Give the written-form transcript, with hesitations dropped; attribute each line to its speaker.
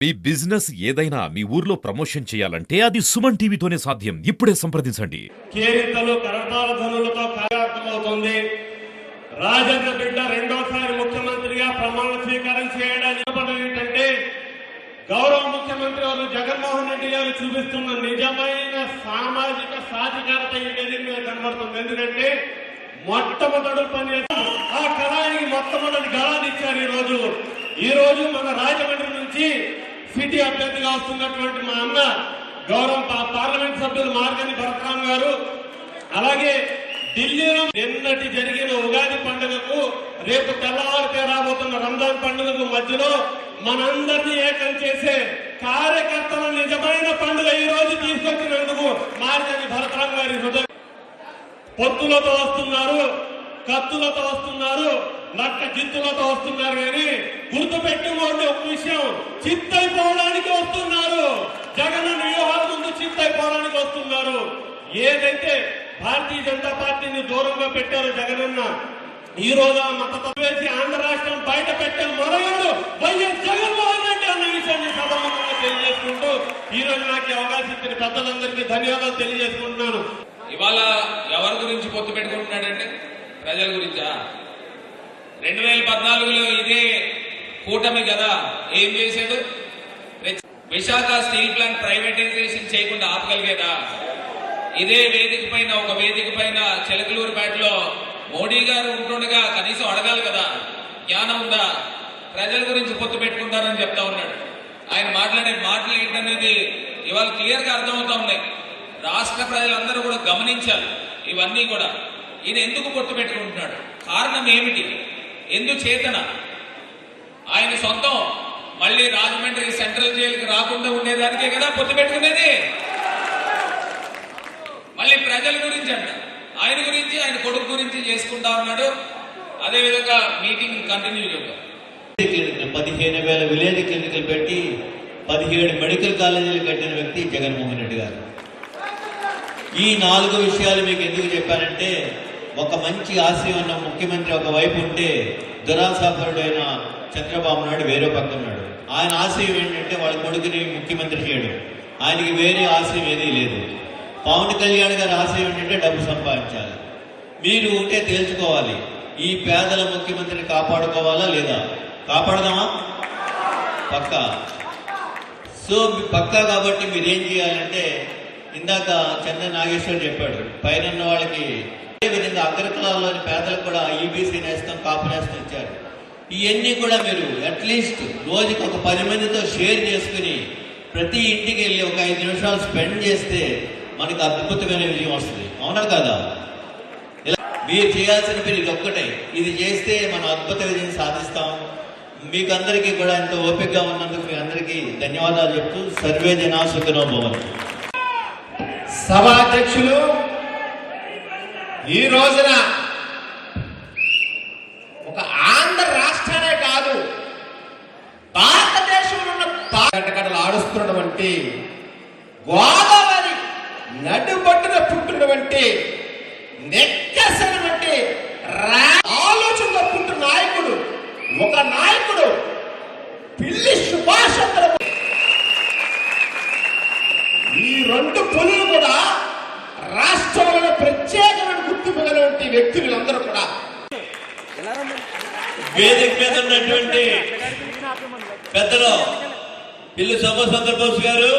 Speaker 1: మీ business ఏదైనా మీ ఊర్లో promotion చేయాలంటే అది సుమన్ టీవీతోనే సాధ్యం. ఇప్పుడే సంప్రదించండి.
Speaker 2: కేరింతలు కరతాళ ధ్వనులతో కార్యక్రమవుతుంది. రాజన్న బిడ్డ రెండోసారి ముఖ్యమంత్రిగా ప్రమాణ స్వీకారం చేయడానికి ఏంటంటే గౌరవ ముఖ్యమంత్రి వారు జగన్మోహన్ రెడ్డి గారు చూపిస్తున్న నిజమైన సామాజిక సాధికారత ఈ వేదిక మీద కనబడుతుంది. ఎందుకంటే మొట్టమొదటి పని ఆ కళానికి మొట్టమొదటి గళాన్ని ఇచ్చారు. ఈ రోజు మన రాజమండ్రి నుంచి సిటీ అభ్యర్థిగా వస్తున్నటువంటి మా అన్న గౌరవ పార్లమెంట్ సభ్యులు మార్గని భరతరామ్ గారు, అలాగే ఢిల్లీలో నిన్నటి జరిగిన ఉగాది పండుగకు రేపు తెల్లవారితే రాబోతున్న రంజాన్ పండుగకు మధ్యలో మనందరినీ ఏకం చేసే కార్యకర్తల నిజమైన పండుగ ఈ రోజు తీసుకొచ్చినందుకు మార్గని భరతరామ్ గారి హృదయం. పొత్తులతో వస్తున్నారు, కత్తులతో వస్తున్నారు, నక్క జిత్తులతో వస్తున్నారు. కానీ గుర్తు పెట్టుకోండి ఒక విషయం, చిత్తైపోవడానికి వస్తున్నారు. జగన్ వ్యూహాల ముందు చిత్తైపోవడానికి వస్తున్నారు. ఏదైతే భారతీయ జనతా పార్టీని దూరంగా పెట్టారో జగనన్న, ఈ రోజు మద్దతు వేసి ఆంధ్ర రాష్ట్రం బయట పెట్టే మొదలు వైఎస్ జగన్మోహన్ రెడ్డి అన్న విషయాన్ని సభాముఖంగా తెలియజేసుకుంటూ ఈ రోజు నాకు అవకాశం ఇచ్చిన పెద్దలందరికీ ధన్యవాదాలు తెలియజేసుకుంటున్నాను.
Speaker 3: ఇవాళ ఎవరి గురించి పొత్తు పెట్టుకుంటున్నాడంటే ప్రజల గురించా? 2014లో ఇదే కూటమి కదా ఏం చేశాడు? విశాఖ స్టీల్ ప్లాంట్ ప్రైవేటైజేషన్ చేయకుండా ఆపగలిగేదా? ఇదే వేదిక పైన ఒక వేదిక పైన చిలకలూరుపేటలో మోడీ గారు ఉంటుండగా కనీసం అడగాలి కదా, జ్ఞానం ఉందా? ప్రజల గురించి పొత్తు పెట్టుకుంటారని చెప్తా ఉన్నాడు. ఆయన మాట్లాడే మాటలు ఏంటనేది ఇవాళ క్లియర్ గా అర్థమవుతా ఉన్నాయి. రాష్ట్ర ప్రజలందరూ కూడా గమనించాలి ఇవన్నీ కూడా. ఈయన ఎందుకు పొత్తు పెట్టుకుంటున్నాడు, కారణం ఏమిటి, ఎందుచేతన? ఆయన సొంతం మళ్ళీ రాజమండ్రి సెంట్రల్ జైలుకి రాకుండా ఉండేదానికే కదా పొత్తు పెట్టుకునేది. మళ్ళీ ప్రజల గురించి అంట, ఆయన గురించి ఆయన కొడుకు గురించి చేసుకుంటా ఉన్నాడు. అదేవిధంగా మీటింగ్ కంటిన్యూ చేద్దాం.
Speaker 4: 15,000 విలేజ్ క్లినికల్ పెట్టి 17 మెడికల్ కాలేజీలు కట్టిన వ్యక్తి జగన్మోహన్ రెడ్డి గారు. ఈ 4 విషయాలు మీకు ఎందుకు చెప్పానంటే, ఒక మంచి ఆశయం ఉన్న ముఖ్యమంత్రి ఒకవైపు ఉంటే దురాసాపరుడైన చంద్రబాబు నాయుడు వేరే పక్క ఉన్నాడు. ఆయన ఆశయం ఏంటంటే వాళ్ళ కొడుకుని ముఖ్యమంత్రి చేయడం. ఆయనకి వేరే ఆశయం ఏదీ లేదు. పవన్ కళ్యాణ్ గారి ఆశయం ఏంటంటే డబ్బు సంపాదించాలి. మీరు ఉంటే తేల్చుకోవాలి, ఈ పేదల ముఖ్యమంత్రిని కాపాడుకోవాలా లేదా? కాపాడదామా? పక్కా. సో పక్కా కాబట్టి మీరేం చేయాలంటే, ఇందాక చంద్ర నాగేశ్వర్ చెప్పాడు, పైన వాళ్ళకి అదేవిధంగా అగ్రకులాల్లోని పేదలకు కూడా ఈబీసీ నేస్తం, కాపు నేస్తం ఇచ్చారు. ఇవన్నీ కూడా మీరు అట్లీస్ట్ రోజుకి ఒక 10 మందితో షేర్ చేసుకుని ప్రతి ఇంటికి వెళ్ళి ఒక 5 నిమిషాలు స్పెండ్ చేస్తే మనకు అద్భుతమైన విజయం వస్తుంది. అవునా కదా? మీరు చేయాల్సిన పని ఇది ఒక్కటే. ఇది చేస్తే మనం అద్భుత విజయం సాధిస్తాం. మీకు అందరికీ కూడా ఎంతో ఓపికగా ఉన్నందుకు మీ అందరికీ ధన్యవాదాలు చెప్తూ సర్వే జనా సుఖినో భవంతు.
Speaker 2: సభాధ్యక్షులు, ఈ రోజున ఒక ఆంధ్ర రాష్ట్రానే కాదు భారతదేశంలో ఉన్న గంటగడలు ఆడుస్తున్నటువంటి గోదావరి నడుబొట్టున పుట్టినటువంటి నెక్కసినటువంటి ఆలోచనలో పుట్టిన నాయకుడు, ఒక నాయకుడు పిల్లి సుభాష్ చంద్రబోస్. ఈ 2 పులులు కూడా రాష్ట్రంలో ప్రత్యేకమైన గుర్తింపు కలిగిన వ్యక్తులు అందరూ కూడా
Speaker 4: వేదిక మీద ఉన్నటువంటి పెద్దలు పిల్లి సుభాష్ చంద్రబోస్ గారు,